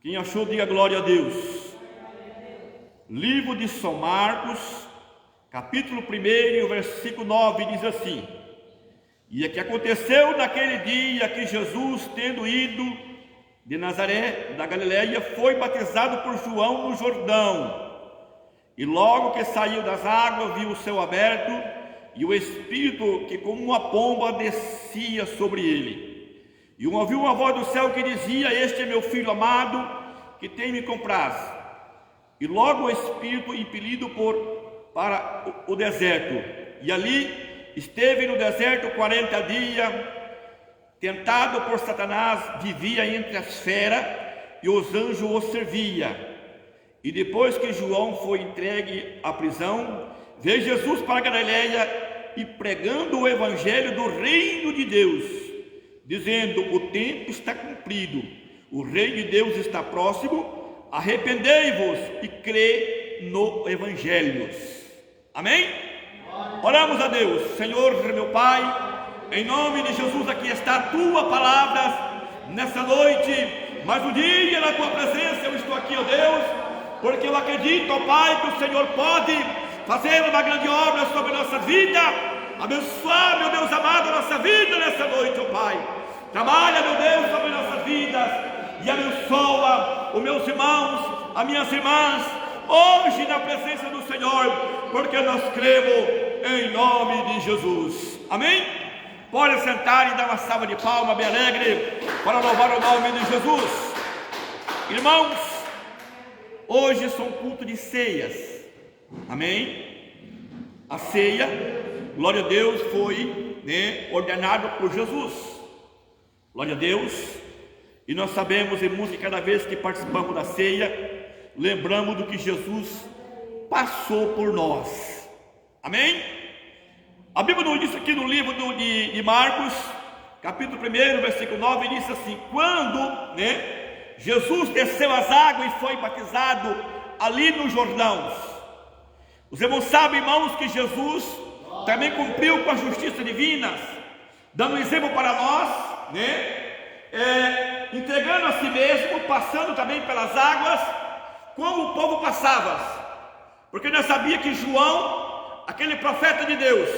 Quem achou, diga glória a Deus. Livro de São Marcos, capítulo 1, versículo 9, diz assim: E é que aconteceu naquele dia que Jesus, tendo ido de Nazaré, da Galileia, foi batizado por João no Jordão. E logo que saiu das águas, viu o céu aberto, e o Espírito que como uma pomba descia sobre ele. E ouviu uma voz do céu que dizia: Este é meu filho amado, que tem me compraz. E logo o Espírito impelido para o deserto. E ali esteve no deserto 40 dias, tentado por Satanás, vivia entre as feras, e os anjos o serviam. E depois que João foi entregue à prisão, veio Jesus para a Galileia e pregando o evangelho do reino de Deus, dizendo: O tempo está cumprido, o reino de Deus está próximo, arrependei-vos e crê no evangelho. Amém? Oramos a Deus. Senhor, meu Pai, em nome de Jesus, aqui está a Tua palavra nessa noite. Mais um dia na Tua presença eu estou aqui, ó Deus, porque eu acredito, ó Pai, que o Senhor pode fazer uma grande obra sobre a nossa vida, abençoar, meu Deus amado, a nossa vida nessa noite, ó Pai. Trabalha, meu Deus, sobre nossas vidas e abençoa os meus irmãos, as minhas irmãs, hoje na presença do Senhor, porque nós cremos em nome de Jesus. Amém? Pode sentar e dar uma salva de palmas bem alegre para louvar o nome de Jesus. Irmãos, hoje são culto de ceias. Amém? A ceia, glória a Deus, foi ordenado por Jesus. Glória a Deus. E nós sabemos, irmãos, que cada vez que participamos da ceia, lembramos do que Jesus passou por nós. Amém? A Bíblia nos diz aqui no livro de Marcos, capítulo 1, versículo 9, diz assim: Quando Jesus desceu as águas e foi batizado ali no Jordão. Os irmãos sabem, irmãos, que Jesus também cumpriu com a justiça divina, dando um exemplo para nós, entregando a si mesmo, passando também pelas águas, como o povo passava, porque nós sabíamos que João, aquele profeta de Deus,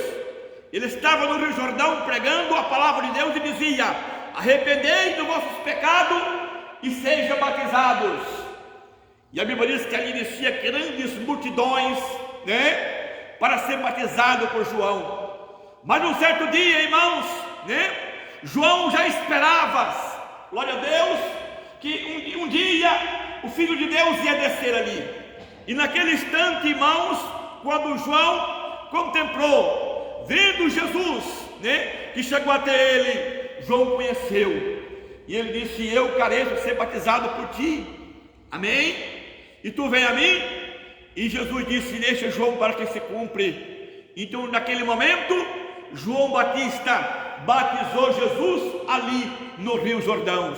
ele estava no Rio Jordão pregando a palavra de Deus e dizia: arrependei dos vossos pecados e sejam batizados. E a Bíblia diz que ali descia grandes multidões, para ser batizado por João. Mas num certo dia, irmãos, João já esperava, glória a Deus, que um dia o Filho de Deus ia descer ali. E naquele instante, irmãos, quando João contemplou, vendo Jesus, que chegou até ele, João conheceu. E ele disse: eu careço de ser batizado por ti. Amém? E tu vem a mim? E Jesus disse: deixa João para que se cumpre. Então naquele momento, João Batista batizou Jesus ali no Rio Jordão.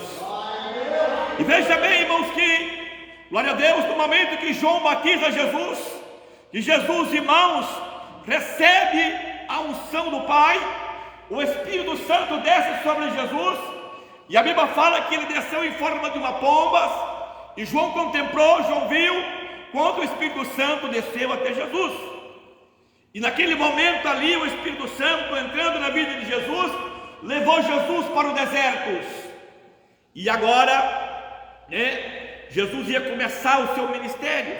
E veja bem, irmãos, que glória a Deus, no momento que João batiza Jesus, e Jesus, irmãos, recebe a unção do Pai, o Espírito Santo desce sobre Jesus, e a Bíblia fala que ele desceu em forma de uma pomba, e João contemplou, João viu, quando o Espírito Santo desceu até Jesus. E naquele momento ali, o Espírito Santo, entrando na vida de Jesus, levou Jesus para o deserto. E agora, Jesus ia começar o seu ministério.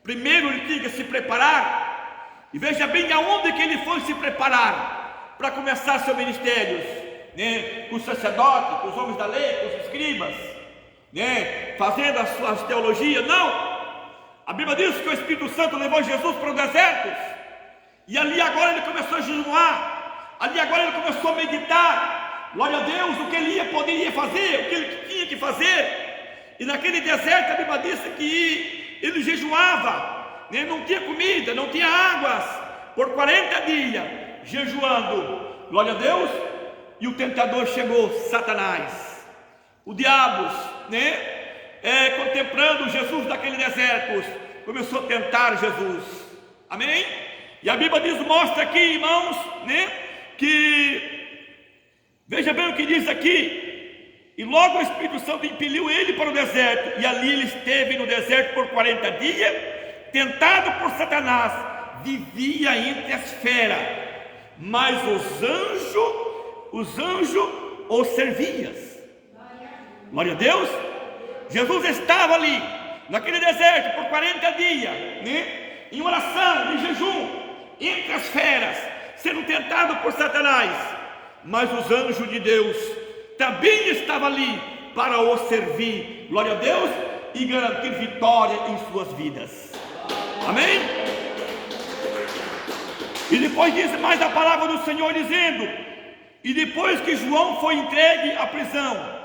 Primeiro ele tinha que se preparar. E veja bem aonde que ele foi se preparar para começar seu ministério. Com os sacerdotes, com os homens da lei, com os escribas, fazendo as suas teologias. Não! A Bíblia diz que o Espírito Santo levou Jesus para o deserto. E ali agora ele começou a jejuar, ali agora ele começou a meditar, glória a Deus, o que ele poderia fazer, o que ele tinha que fazer. E naquele deserto a Bíblia diz que ele jejuava, não tinha comida, não tinha águas, por 40 dias, jejuando, glória a Deus. E o tentador chegou, Satanás, o diabo, contemplando Jesus naquele deserto, começou a tentar Jesus. Amém? E a Bíblia mostra aqui, irmãos, que veja bem o que diz aqui, E logo o Espírito Santo impeliu ele para o deserto, e ali ele esteve no deserto por 40 dias, tentado por Satanás. Vivia entre as feras, mas os anjos o serviam. Glória a Deus. Jesus estava ali naquele deserto por 40 dias, né? Em oração, em jejum, entre as feras, sendo tentado por Satanás. Mas os anjos de Deus também estavam ali para o servir, glória a Deus, e garantir vitória em suas vidas. Amém? E depois diz mais a palavra do Senhor dizendo: e depois que João foi entregue à prisão,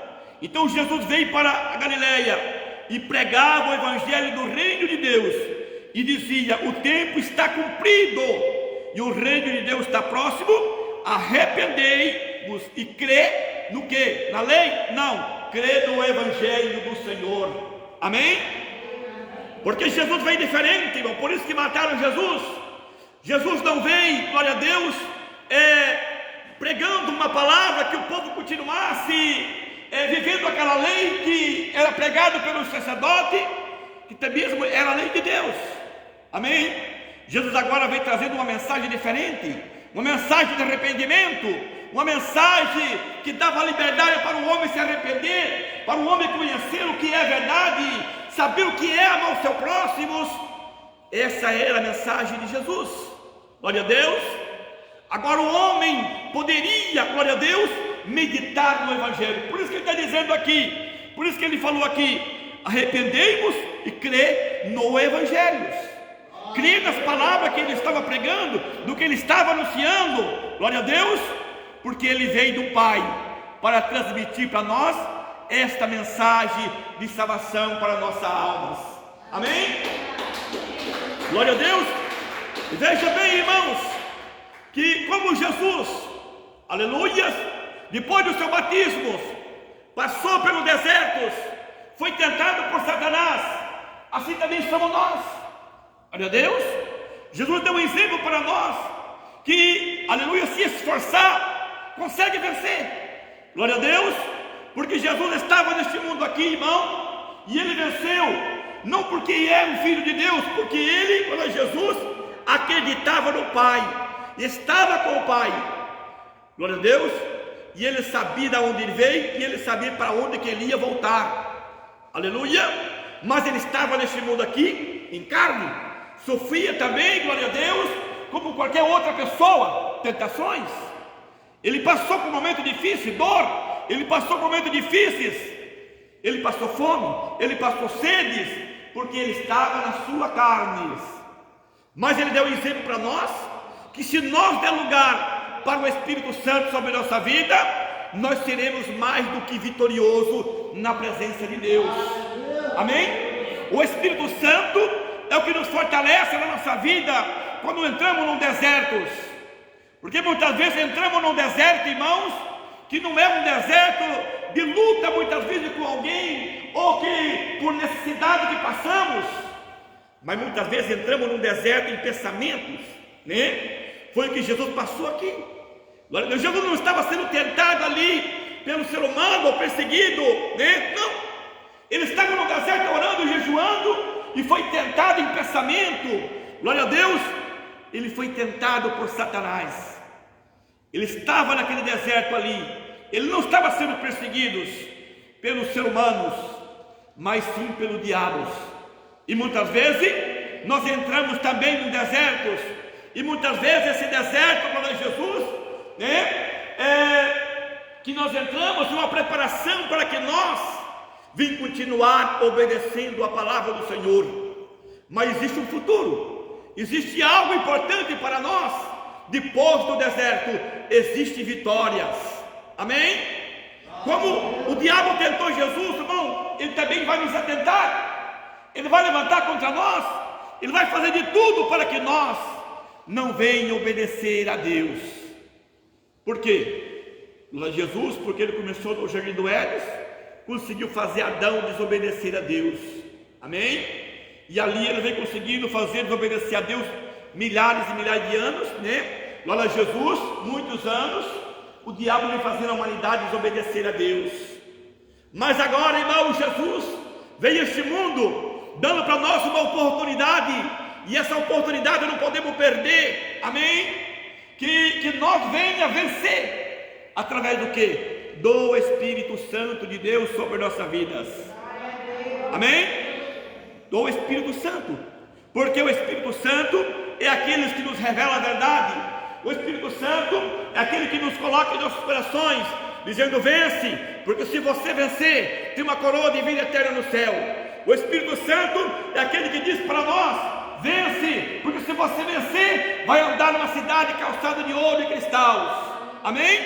então Jesus veio para a Galileia e pregava o evangelho do reino de Deus e dizia: o tempo está cumprido e o reino de Deus está próximo. Arrependei-vos e crê no que? Na lei? Não, crê no evangelho do Senhor. Amém? Porque Jesus veio diferente, irmão. Por isso que mataram Jesus. Jesus não veio, glória a Deus, pregando uma palavra que o povo continuasse vivendo aquela lei que era pregada pelo sacerdote, que também era a lei de Deus. Amém? Jesus agora veio trazendo uma mensagem diferente, uma mensagem de arrependimento, uma mensagem que dava liberdade para o homem se arrepender, para o homem conhecer o que é verdade, saber o que é amar os seus próximos. Essa era a mensagem de Jesus, glória a Deus. Agora o homem poderia, glória a Deus, meditar no evangelho. Por isso que ele está dizendo aqui, por isso que ele falou aqui: arrependei-vos e crê no evangelho. Crê nas palavras que ele estava pregando, do que ele estava anunciando, glória a Deus, porque ele veio do Pai para transmitir para nós esta mensagem de salvação para nossas almas. Amém? Glória a Deus. E veja bem, irmãos, que como Jesus, aleluia, depois do seu batismo, passou pelos desertos, foi tentado por Satanás, assim também somos nós. Glória a Deus. Jesus deu um exemplo para nós, que, aleluia, se esforçar, consegue vencer. Glória a Deus, porque Jesus estava neste mundo aqui, irmão, e ele venceu, não porque é um filho de Deus, porque ele, quando Jesus, acreditava no Pai, estava com o Pai. Glória a Deus. E ele sabia de onde ele veio, e ele sabia para onde que ele ia voltar. Aleluia. Mas ele estava neste mundo aqui, em carne, sofria também, glória a Deus, como qualquer outra pessoa, tentações. Ele passou por momentos difíceis, dor, ele passou por momentos difíceis, ele passou fome, ele passou sedes, porque ele estava na sua carne. Mas ele deu um exemplo para nós, que se nós der lugar para o Espírito Santo sobre nossa vida, nós seremos mais do que vitorioso na presença de Deus. Amém? O Espírito Santo é o que nos fortalece na nossa vida quando entramos num deserto. Porque muitas vezes entramos num deserto, irmãos, que não é um deserto de luta muitas vezes com alguém, ou que por necessidade que passamos, mas muitas vezes entramos num deserto em pensamentos, né? Foi o que Jesus passou aqui. Jesus não estava sendo tentado ali pelo ser humano ou perseguido, né? Não, ele estava no deserto orando e jejuando, e foi tentado em pensamento. Glória a Deus. Ele foi tentado por Satanás. Ele estava naquele deserto ali, ele não estava sendo perseguido pelos seres humanos, mas sim pelos diabos. E muitas vezes nós entramos também em desertos, e muitas vezes esse deserto para Jesus, que nós entramos em uma preparação para que nós venhamos continuar obedecendo a palavra do Senhor. Mas existe um futuro, existe algo importante para nós. Depois do deserto existe vitórias. Amém? Como o diabo tentou Jesus, irmão, ele também vai nos atentar. Ele vai levantar contra nós, ele vai fazer de tudo para que nós não venha obedecer a Deus. Por quê? Jesus, porque ele começou no jardim do Éden, conseguiu fazer Adão desobedecer a Deus. Amém? E ali ele vem conseguindo fazer desobedecer a Deus milhares e milhares de anos, né? Glória a Jesus, muitos anos, o diabo vem fazendo a humanidade desobedecer a Deus. Mas agora, irmão, Jesus veio a este mundo dando para nós uma oportunidade, e essa oportunidade não podemos perder, amém? Que nós venha vencer através do que? Do Espírito Santo de Deus sobre nossas vidas, amém? Do Espírito Santo, porque o Espírito Santo é aquele que nos revela a verdade. O Espírito Santo é aquele que nos coloca em nossos corações, dizendo: vence, porque se você vencer, tem uma coroa de vida eterna no céu. O Espírito Santo é aquele que diz para nós: vence, porque se você vencer, vai andar numa cidade calçada de ouro e cristais, amém?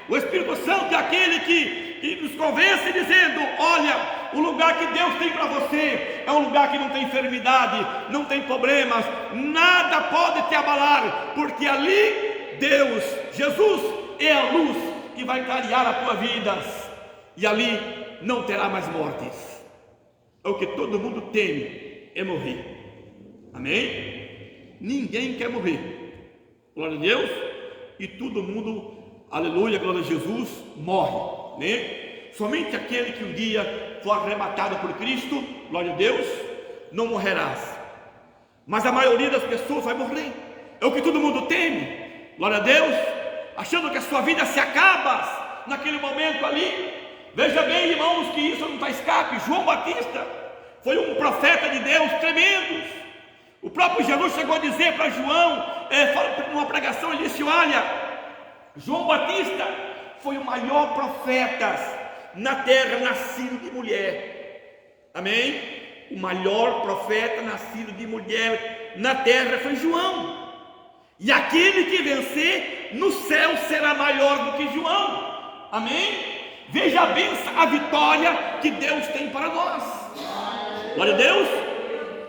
O Espírito Santo é aquele que nos convence, dizendo: olha, o lugar que Deus tem para você é um lugar que não tem enfermidade, não tem problemas, nada pode te abalar, porque ali Deus, Jesus, é a luz que vai clarear a tua vida, e ali não terá mais mortes. É o que todo mundo teme, é morrer, amém? Ninguém quer morrer, glória a Deus, e todo mundo, aleluia, glória a Jesus, morre, né? Somente aquele que um dia for arrebatado por Cristo, glória a Deus, não morrerás. Mas a maioria das pessoas vai morrer, é o que todo mundo teme, glória a Deus, achando que a sua vida se acaba naquele momento ali. Veja bem, irmãos, que isso não está escape. João Batista foi um profeta de Deus tremendo. O próprio Jesus chegou a dizer para João, numa pregação, ele disse: olha, João Batista foi o maior profeta na terra, nascido de mulher, amém? O maior profeta nascido de mulher na terra foi João, e aquele que vencer no céu será maior do que João, amém? Veja bem a vitória que Deus tem para nós, glória a Deus,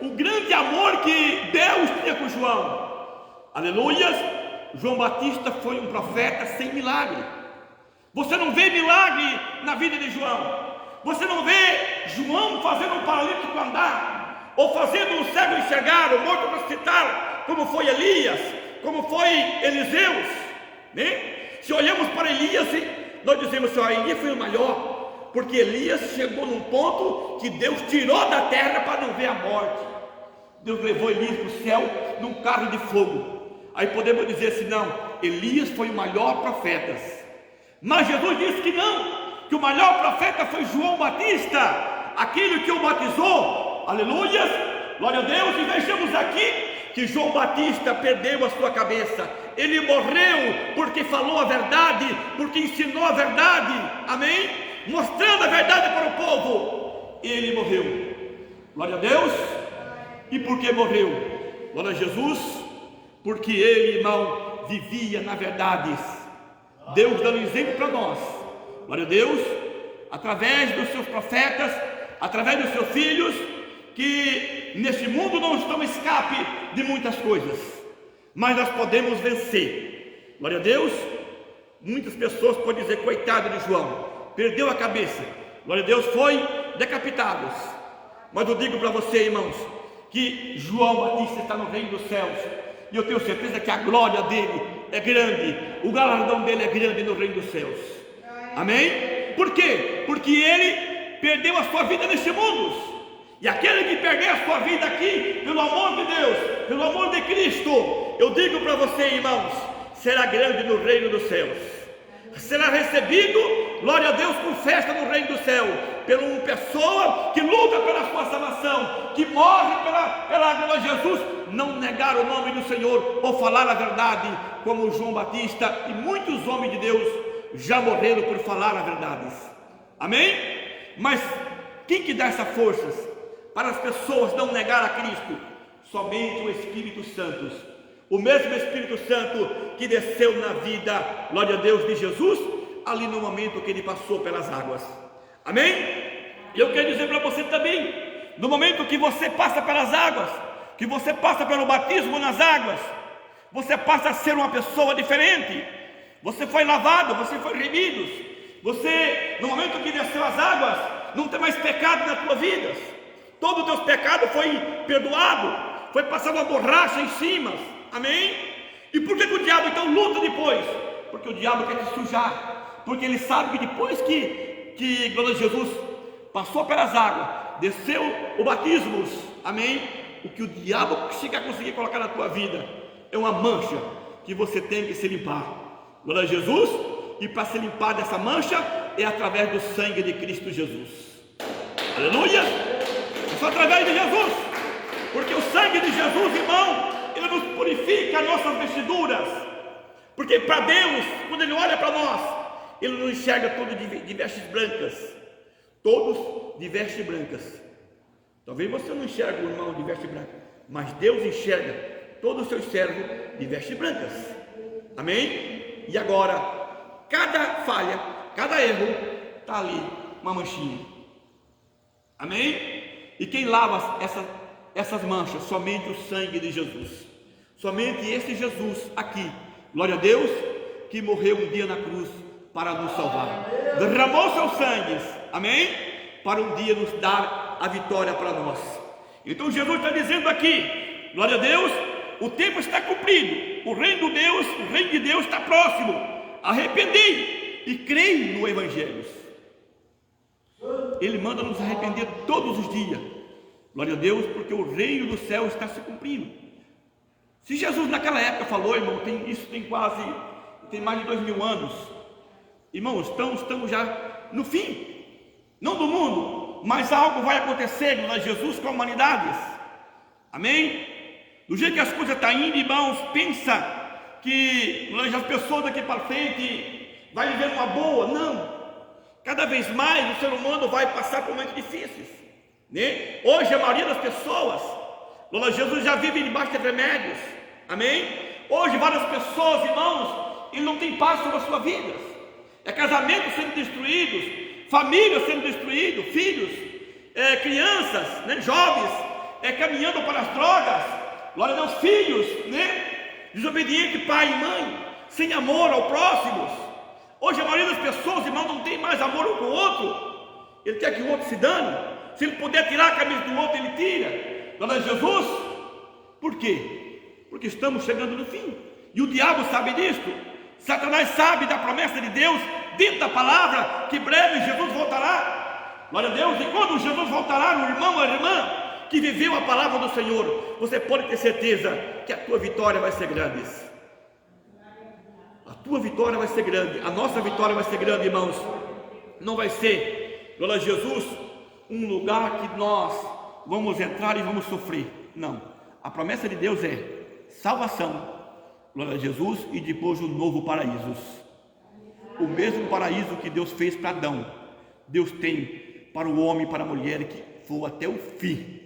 o grande amor que Deus tinha com João, aleluias. João Batista foi um profeta sem milagre. Você não vê milagre na vida de João. Você não vê João fazendo um paralítico andar, ou fazendo um cego enxergar, o morto ressuscitar, como foi Elias, como foi Eliseus, né? Se olhamos para Elias, nós dizemos assim: Elias foi o maior, porque Elias chegou num ponto que Deus tirou da terra para não ver a morte. Deus levou Elias para o céu num carro de fogo. Aí podemos dizer assim: não, Elias foi o maior profeta. Mas Jesus disse que não, que o maior profeta foi João Batista, aquele que o batizou, aleluia, glória a Deus. E vejamos aqui que João Batista perdeu a sua cabeça, ele morreu porque falou a verdade, porque ensinou a verdade, amém? Mostrando a verdade para o povo, ele morreu, glória a Deus. E por que morreu? Glória a Jesus, porque ele, irmão, vivia na verdade. Deus dando exemplo para nós, glória a Deus, através dos seus profetas, através dos seus filhos, que neste mundo não estão escape de muitas coisas, mas nós podemos vencer, glória a Deus. Muitas pessoas podem dizer: coitado de João, perdeu a cabeça, glória a Deus, foi decapitado. Mas eu digo para você, irmãos, que João Batista está no reino dos céus, e eu tenho certeza que a glória dele é grande, o galardão dele é grande no reino dos céus, amém? Por quê? Porque ele perdeu a sua vida neste mundo, e aquele que perder a sua vida aqui, pelo amor de Deus, pelo amor de Cristo, eu digo para você, irmãos, será grande no reino dos céus, será recebido, glória a Deus, com festa no reino do céu, pela uma pessoa que luta pela sua salvação, que morre pela glória de Jesus, não negar o nome do Senhor, ou falar a verdade, como João Batista e muitos homens de Deus já morreram por falar a verdade, amém? Mas quem que dá essa força para as pessoas não negar a Cristo? Somente o Espírito Santo, o mesmo Espírito Santo que desceu na vida, glória a Deus, de Jesus, ali no momento que ele passou pelas águas, amém? E eu quero dizer para você também, no momento que você passa pelas águas, que você passa pelo batismo nas águas, você passa a ser uma pessoa diferente. Você foi lavado, você foi remido, você, no momento que desceu as águas, não tem mais pecado na tua vida, todo o teu pecado foi perdoado, foi passado uma borracha em cima, amém? E por que o diabo então luta depois? Porque o diabo quer te sujar, porque ele sabe que depois que que, glória a Jesus, passou pelas águas, desceu o batismo, amém? O que o diabo chega a conseguir colocar na tua vida é uma mancha que você tem que se limpar, glória a Jesus. E para se limpar dessa mancha é através do sangue de Cristo Jesus, aleluia, é só através de Jesus, porque o sangue de Jesus, irmão, ele nos purifica as nossas vestiduras, porque para Deus, quando Ele olha para nós, Ele nos enxerga todos de vestes brancas, todos de vestes brancas. Talvez você não enxergue o irmão de veste branca, mas Deus enxerga todos os seus servos de vestes brancas, amém? E agora, cada falha, cada erro, está ali uma manchinha, amém? E quem lava essas manchas? Somente o sangue de Jesus, somente esse Jesus aqui, glória a Deus, que morreu um dia na cruz para nos salvar, derramou seu sangue, amém? Para um dia nos dar a vitória para nós. Então Jesus está dizendo aqui, glória a Deus, o tempo está cumprido, o reino de Deus está próximo, arrependei e creio no Evangelho. Ele manda nos arrepender todos os dias, glória a Deus, porque o reino do céu está se cumprindo. Se Jesus naquela época falou, irmão, isso tem mais de 2000 anos, irmãos, estamos já no fim, não do mundo, mas algo vai acontecer, glória a Jesus, com a humanidade, amém? Do jeito que as coisas estão indo, irmãos, pensa que as pessoas daqui para frente vai viver uma boa, não, cada vez mais o ser humano vai passar por momentos difíceis, né? Hoje a maioria das pessoas, glória a Jesus, já vive debaixo de remédios, amém? Hoje várias pessoas, irmãos, ele não tem paz sobre a sua vida, é casamentos sendo destruídos, famílias sendo destruídas, filhos, crianças, né, jovens, caminhando para as drogas, glória a Deus, filhos, né, desobedientes, pai e mãe, sem amor ao próximo. Hoje a maioria das pessoas, irmão, não tem mais amor um com o outro, ele quer que o outro se dane, se ele puder tirar a camisa do outro, ele tira, glória a Jesus. Por quê? Porque estamos chegando no fim, e o diabo sabe disso, Satanás sabe da promessa de Deus, dentro da palavra, que breve Jesus voltará, glória a Deus. E quando Jesus voltará, o irmão ou a irmã que viveu a palavra do Senhor, você pode ter certeza que a tua vitória vai ser grande, a tua vitória vai ser grande, a nossa vitória vai ser grande, irmãos. Não vai ser, glória a Jesus, um lugar que nós vamos entrar e vamos sofrer, não, a promessa de Deus é salvação, glória a Jesus, e depois um novo paraíso, o mesmo paraíso que Deus fez para Adão, Deus tem para o homem e para a mulher que for até o fim,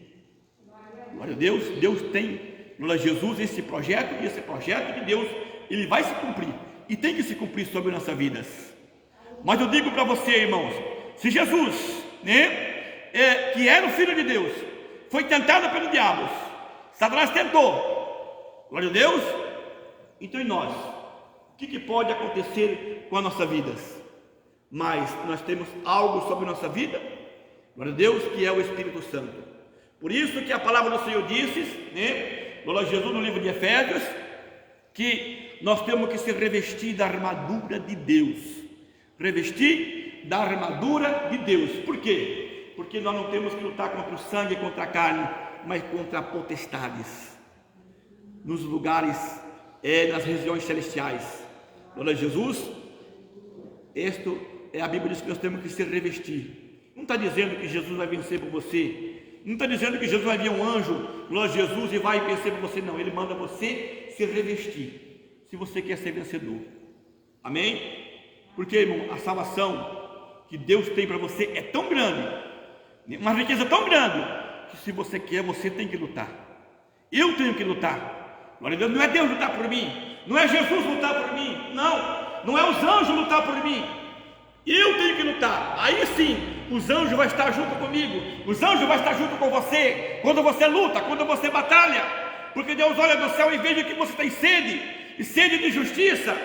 glória a Deus. Deus tem, glória a Jesus, esse projeto, e esse projeto de Deus, ele vai se cumprir, e tem que se cumprir sobre nossas vidas. Mas eu digo para você, irmãos, se Jesus, né, que era o Filho de Deus, foi tentado pelo diabo, Satanás tentou, glória a Deus, então em nós, o que pode acontecer com as nossas vidas? Mas nós temos algo sobre a nossa vida, glória a Deus, que é o Espírito Santo. Por isso que a palavra do Senhor disse, né, glória a Jesus, no livro de Efésios, que nós temos que se revestir da armadura de Deus, revestir da armadura de Deus. Por quê? Porque nós não temos que lutar contra o sangue e contra a carne, mas contra potestades, nos lugares, nas regiões celestiais, glória a Jesus. Isto é, a Bíblia diz que nós temos que se revestir. Não está dizendo que Jesus vai vencer por você, não está dizendo que Jesus vai vir um anjo, glória a Jesus, e vai vencer por você, não. Ele manda você se revestir, se você quer ser vencedor, amém? Porque, irmão, a salvação que Deus tem para você é tão grande, uma riqueza tão grande, que se você quer, você tem que lutar. Eu tenho que lutar, glória a Deus. Não é Deus lutar por mim, não é Jesus lutar por mim, não é os anjos lutar por mim, eu tenho que lutar. Aí sim, os anjos vão estar junto comigo, os anjos vão estar junto com você, quando você luta, quando você batalha, porque Deus olha do céu e veja que você tem sede, e sede de justiça.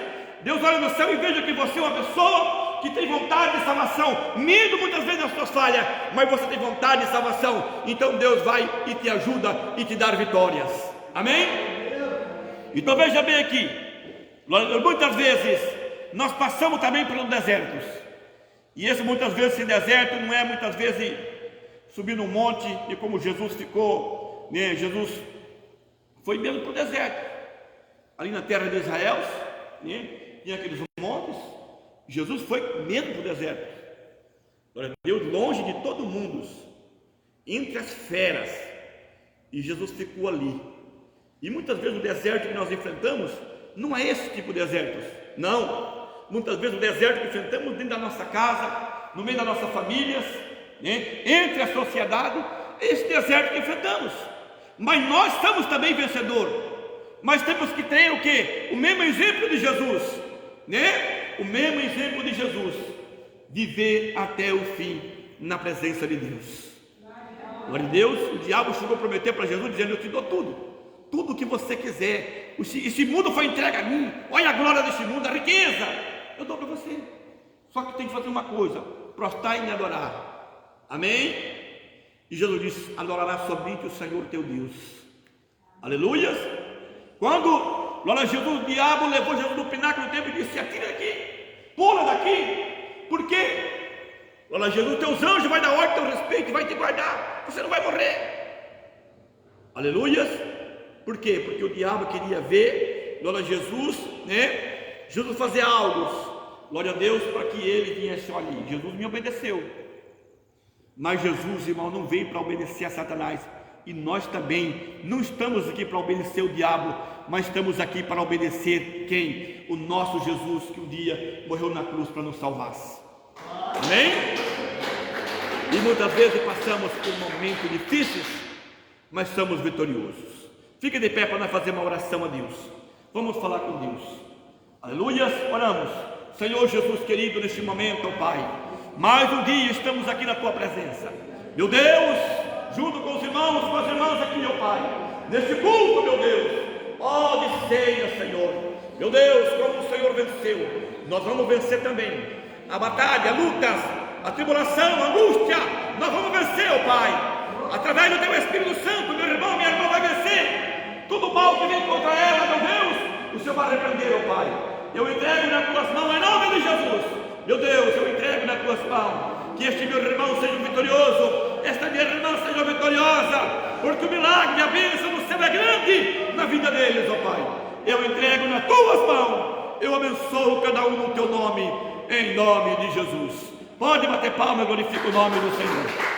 Deus olha no céu e veja que você é uma pessoa que tem vontade de salvação, mesmo muitas vezes nas suas falhas, mas você tem vontade de salvação, então Deus vai e te ajuda e te dá vitórias, amém? Então veja bem aqui, muitas vezes nós passamos também pelos desertos, E esse muitas vezes, esse deserto, não é muitas vezes subir num monte, e como Jesus ficou, né? Jesus foi mesmo para o deserto, ali na terra de Israel, né? Tinha aqueles montes. Jesus foi mesmo para o deserto, glória a Deus, longe de todo mundo, entre as feras, e Jesus ficou ali. E muitas vezes o deserto que nós enfrentamos não é esse tipo de desertos, não. Muitas vezes o deserto que enfrentamos dentro da nossa casa, no meio das nossas famílias, né? Entre a sociedade, é esse deserto que enfrentamos. Mas nós somos também vencedores. Mas temos que ter o quê? O mesmo exemplo de Jesus, né? O mesmo exemplo de Jesus, viver até o fim na presença de Deus. Glória a Deus. O diabo chegou a prometer para Jesus, dizendo: eu te dou tudo o que você quiser. Esse mundo foi entregue a mim. Olha a glória desse mundo, a riqueza, eu dou para você. Só que tem que fazer uma coisa: prostrar e me adorar. Amém? E Jesus disse: adorarás somente o Senhor teu Deus. Aleluia. Quando, glória a Jesus, o diabo levou Jesus no pináculo do templo e disse: atira daqui, pula daqui. Por quê? Glória a Jesus, teus anjos vai dar ordem a teu respeito, vai te guardar, você não vai morrer. Aleluia. Por quê? Porque o diabo queria ver, glória a Jesus, né? Jesus fazer algo, glória a Deus, para que ele viesse ali. Jesus me obedeceu. Mas Jesus, irmão, não veio para obedecer a Satanás. E nós também não estamos aqui para obedecer o diabo, mas estamos aqui para obedecer quem? O nosso Jesus, que um dia morreu na cruz para nos salvar. Amém? E muitas vezes passamos por momentos difíceis, mas somos vitoriosos. Fique de pé para nós fazer uma oração a Deus. Vamos falar com Deus. Aleluia. Oramos. Senhor Jesus querido, neste momento, ó Pai, mais um dia estamos aqui na Tua presença. Meu Deus, junto com os irmãos, com as irmãs aqui, ó Pai, neste culto, meu Deus, ó de ceia, Senhor. Meu Deus, como o Senhor venceu, nós vamos vencer também a batalha, a lutas, a tribulação, a angústia. Nós vamos vencer, ó Pai, através do Teu Espírito Santo. Meu irmão, minha irmã vai vencer. Todo mal que vem contra ela, meu Deus, o Senhor vai repreender, ó Pai. Eu entrego nas Tuas mãos, em nome de Jesus. Meu Deus, eu entrego nas Tuas mãos. Que este meu irmão seja vitorioso, esta minha irmã seja vitoriosa, porque o milagre, a bênção do céu é grande na vida deles, ó Pai. Eu entrego nas Tuas mãos. Eu abençoo cada um no Teu nome, em nome de Jesus. Pode bater palma e glorifica o nome do Senhor.